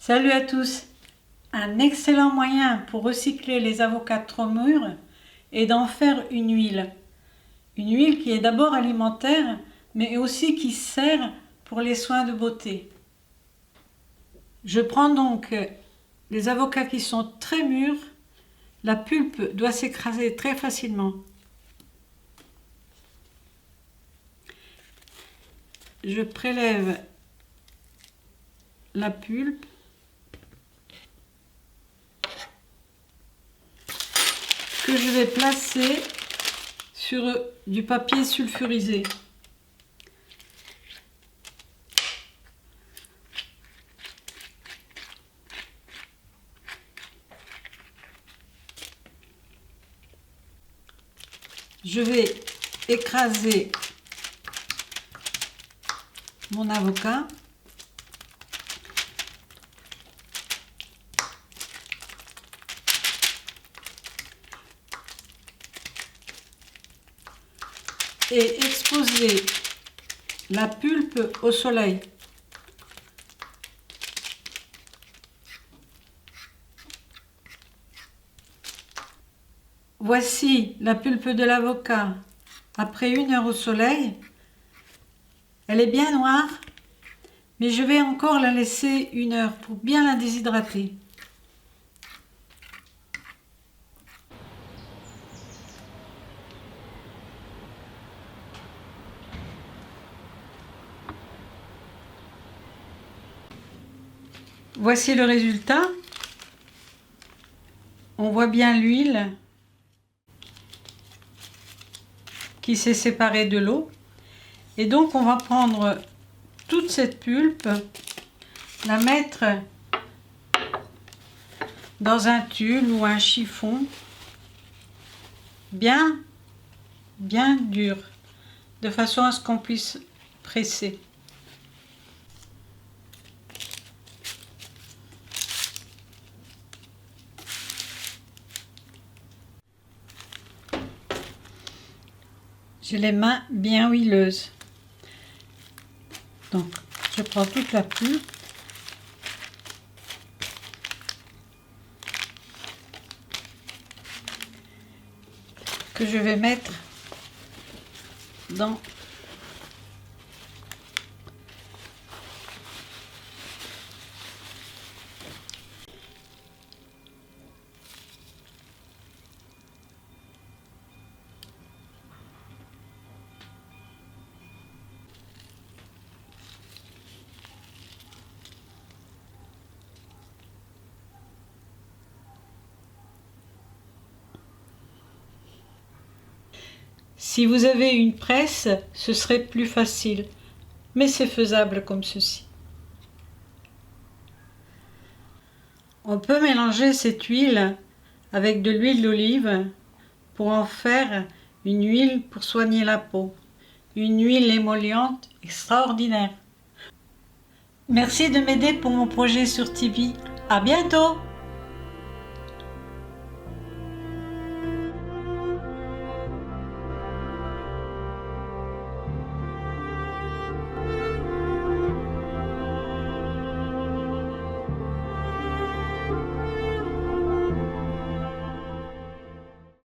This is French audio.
Salut à tous! Un excellent moyen pour recycler les avocats trop mûrs est d'en faire une huile. Une huile qui est d'abord alimentaire, mais aussi qui sert pour les soins de beauté. Je prends donc les avocats qui sont très mûrs. La pulpe doit s'écraser très facilement. Je prélève la pulpe. Que je vais placer sur du papier sulfurisé. Je vais écraser mon avocat. Et exposer la pulpe au soleil. Voici la pulpe de l'avocat après 1 heure au soleil. Elle est bien noire, mais je vais encore la laisser 1 heure pour bien la déshydrater. Voici le résultat. On voit bien l'huile qui s'est séparée de l'eau. Et donc on va prendre toute cette pulpe, la mettre dans un tulle ou un chiffon bien dur, de façon à ce qu'on puisse presser. J'ai les mains bien huileuses. Donc, je prends toute la pulpe. Que je vais mettre dans Si vous avez une presse, ce serait plus facile, mais c'est faisable comme ceci. On peut mélanger cette huile avec de l'huile d'olive pour en faire une huile pour soigner la peau. Une huile émolliente extraordinaire. Merci de m'aider pour mon projet sur Tipeee. À bientôt!